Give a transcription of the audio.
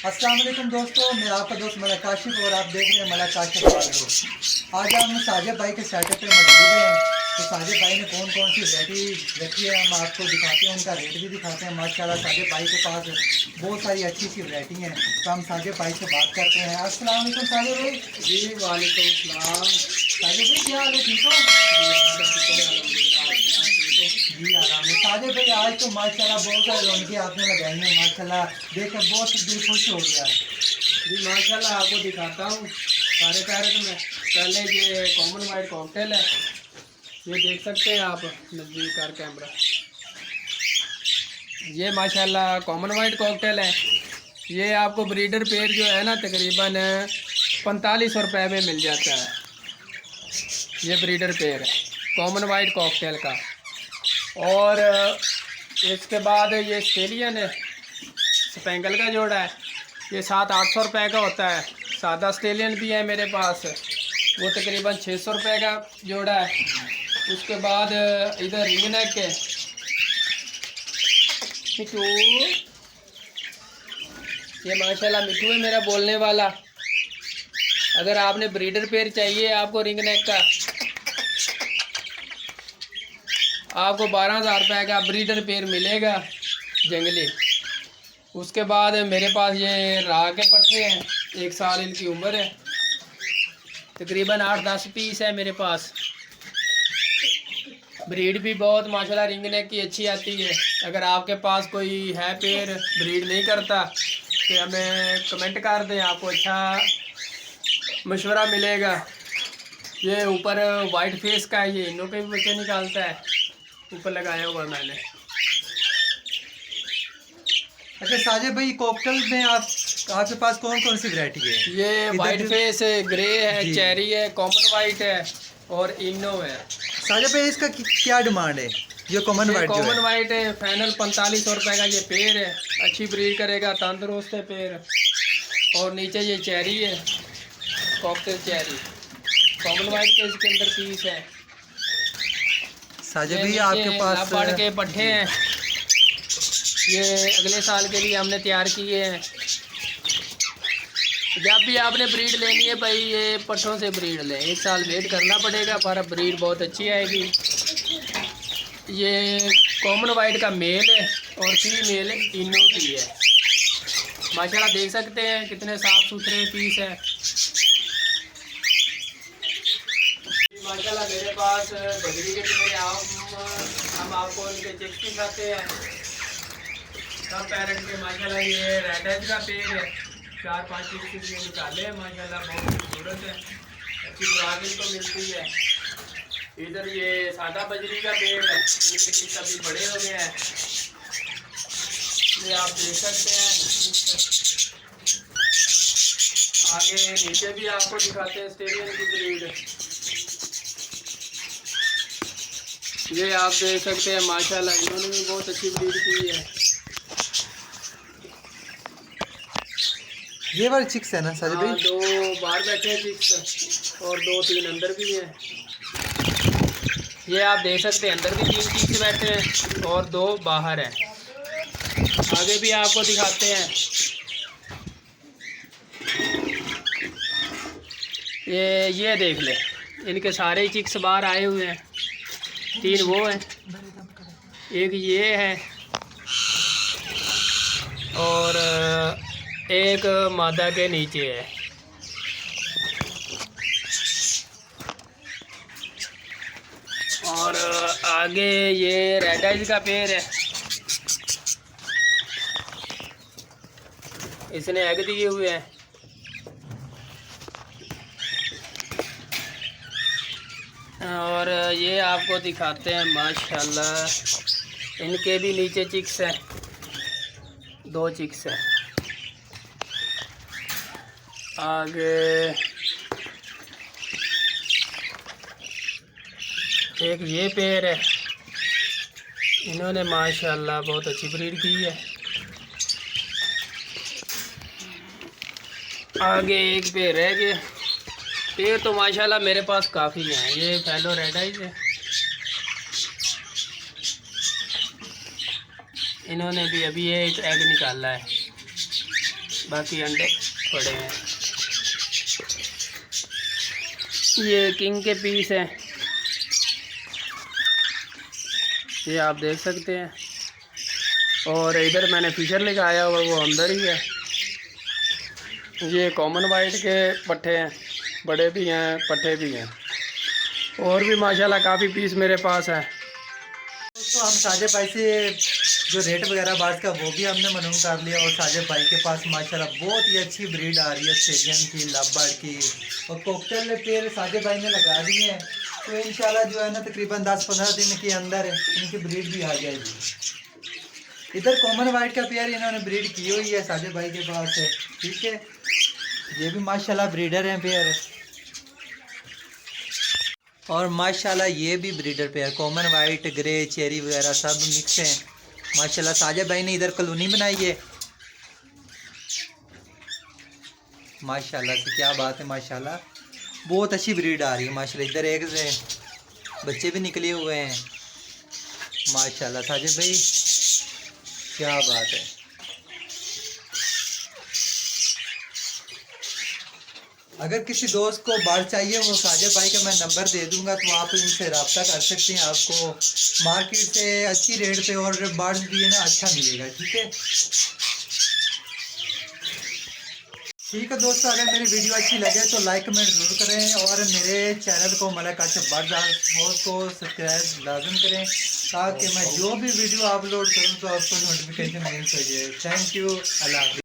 अस्सलाम वालेकुम दोस्तों, मैं आपका दोस्त मलक काशिफ और आप देख रहे हैं मलक काशिफ वालों। आज हम साजिद भाई के सेटअप पे मौजूद हैं। तो साजिद भाई ने कौन कौन सी वैरायटी रखी है हम आपको दिखाते हैं, उनका रेट भी दिखाते हैं। माशाल्लाह साजिद भाई के पास बहुत सारी अच्छी अच्छी वैरायटी हैं। तो हम साजिद भाई से बात करते हैं। अस्सलाम वालेकुम साजिद भाई। जी वालेकुम सलाम। साजिद भाई क्या हाल है, ठीक हो? जी आराम है। साजिद भाई आज तो माशाल्लाह बहुत सारी रौनकें आपने लगाई हैं। माशाल्लाह देख कर बहुत दिल खुश हो गया है। जी माशाल्लाह आपको दिखाता हूँ सारे पैरेट में। पहले ये कॉमन वाइट कॉकटेल है, ये देख सकते हैं आप नजदीक कर कैमरा। ये माशाल्लाह कॉमन वाइट कॉकटेल है। ये आपको ब्रीडर पेयर जो है ना तकरीबन 4500 रुपये में मिल जाता है। ये ब्रीडर पेयर है कॉमन वाइट कॉकटेल का। और इसके बाद ये ऑस्ट्रेलियन है स्पेंगल का जोड़ा है, ये 700-800 रुपये का होता है। सादा ऑस्ट्रेलियन भी है मेरे पास, वो तकरीबन 600 रुपये का जोड़ा है। उसके बाद इधर रिंग नेक है मिठू, ये माशाल्लाह मिठू है मेरा बोलने वाला। अगर आपने ब्रीडर पेयर चाहिए आपको रिंग नेक का, आपको 12,000 रुपये का ब्रीडर पेयर मिलेगा जंगली। उसके बाद मेरे पास ये राह के पट्टे हैं, 1 साल इनकी उम्र है, तकरीबन 8-10 पीस है मेरे पास। ब्रीड भी बहुत माशाल्लाह रिंग नेक की अच्छी आती है। अगर आपके पास कोई है पेयर ब्रीड नहीं करता तो हमें कमेंट कर दें, आपको अच्छा मशवरा मिलेगा। ये ऊपर वाइट फेस का है, ये इनों पे भी बच्चे निकालता है, ऊपर लगाया हुआ मैंने। अच्छा साजिद भाई, कॉकटेल में आपके पास कौन कौन सी वैरायटी है? ये वाइट फेस है, ग्रे है, चेरी है, कॉमन वाइट है और इनो है। साजिद भाई इसका क्या डिमांड है? ये कॉमन वाइट है फाइनल 4500 रुपये का ये पेड़ है। अच्छी ब्रीड करेगा, तंदुरुस्त है पेड़। और नीचे ये चेरी है, कॉकटेल चेरी, कॉमन वाइट के इसके अंदर पीस है। साजिद भाई आपके पास बढ़ के पट्टे हैं, ये अगले साल के लिए हमने तैयार किए हैं। जब भी आपने ब्रीड लेनी है भाई, ये पट्ठों से ब्रीड लें, 1 साल वेट करना पड़ेगा पर ब्रीड बहुत अच्छी आएगी। ये कॉमन वाइट का मेल है और फीमेल इनो की है। माशाल्लाह देख सकते हैं कितने साफ़ सुथरे पीस हैं। माशाल्लाह मेरे पास बजरी के पेड़ हम आपको इनके चिप्स दिखाते हैं। सब पैरेट के माशाल्लाह ये रेड एज का पेड़ है, 4-5 चिप्स ये निकाले हैं माशाल्लाह, बहुत खूबसूरत है, अच्छी खुराक इनको मिलती है। इधर ये सादा बजरी का पेड़ है, इनके चिप्स अभी बड़े हो गए हैं, ये आप देख सकते हैं। आगे नीचे भी आपको दिखाते हैं ऑस्ट्रेलियन की ब्रीड, ये आप देख सकते हैं माशाल्लाह इन्होंने भी बहुत अच्छी ब्रीड की है। ये वाले चिक्स है ना साजिद भाई? 2 बाहर बैठे हैं चिक्स और 2-3 अंदर भी हैं। ये आप देख सकते हैं अंदर भी 3 चिक्स बैठे हैं और 2 बाहर हैं। आगे भी आपको दिखाते हैं। ये देख ले, इनके सारे चिक्स बाहर आए हुए हैं। 3 वो हैं, एक ये है और एक मादा के नीचे है। और आगे ये रेड आइज का पेड़ है, इसने एग दिए हुए हैं। और ये आपको दिखाते हैं माशाल्लाह इनके भी नीचे चिक्स हैं, 2 चिक्स हैं। आगे एक ये पेड़ है, इन्होंने माशाल्लाह बहुत अच्छी ब्रीड की है। आगे एक पेड़ रह गया। पेड़ तो माशाल्लाह मेरे पास काफ़ी हैं। ये फैलो रेड आइज है, इन्होंने भी अभी एक एग निकाला है। बाकी अंडे पड़े हैं। ये किंग के पीस हैं, ये आप देख सकते हैं। और इधर मैंने फिशर लगाया हुआ, वो अंदर ही है। ये कॉमन वाइट के पट्ठे हैं, बड़े भी हैं पट्ठे भी हैं। और भी माशाल्लाह काफ़ी पीस मेरे पास है। दोस्तों हम साजिद भाई से जो रेट वगैरह बात का वो भी हमने मालूम कर लिया। और साजिद भाई के पास माशाल्लाह बहुत ही अच्छी ब्रीड आ रही है ऑस्ट्रेलियन की, लवबर्ड की। और कॉकटेल पेयर साजिद भाई ने लगा दिए हैं, तो इंशाल्लाह जो है ना तकरीबन 10-15 दिन के अंदर इनकी ब्रीड भी आ जाएगी। इधर कॉमन वाइट का पेयर इन्होंने ब्रीड की हुई है साजिद भाई के पास है, ठीक है। ये भी माशाल्लाह ब्रीडर हैं पेयर। और माशाल्लाह ये भी breeder pair, common white grey cherry वगैरह सब मिक्स हैं माशाल्लाह। साजिद भाई ने इधर कॉलोनी बनाई है माशाल्लाह से, क्या बात है माशाल्लाह, बहुत अच्छी ब्रीड आ रही है माशाल्लाह। इधर एक से बच्चे भी निकले हुए हैं माशाल्लाह। साजिद भाई क्या बात है। अगर किसी दोस्त को बर्ड चाहिए, वो साजिद भाई का मैं नंबर दे दूंगा, तो आप इनसे रब्ता कर सकते हैं। आपको मार्केट से अच्छी रेट पे और बर्ड भी है ना अच्छा मिलेगा, ठीक है। ठीक है दोस्तों, अगर मेरी वीडियो अच्छी लगे तो लाइक कमेंट जरूर करें। और मेरे चैनल को मलक काशिफ बर्ड हाउस को सब्सक्राइब लाजम करें, ताकि मैं जो भी वीडियो अपलोड करूँ तो आपको नोटिफिकेशन मिल सके। थैंक यू, अल्लाह हाफ़िज़।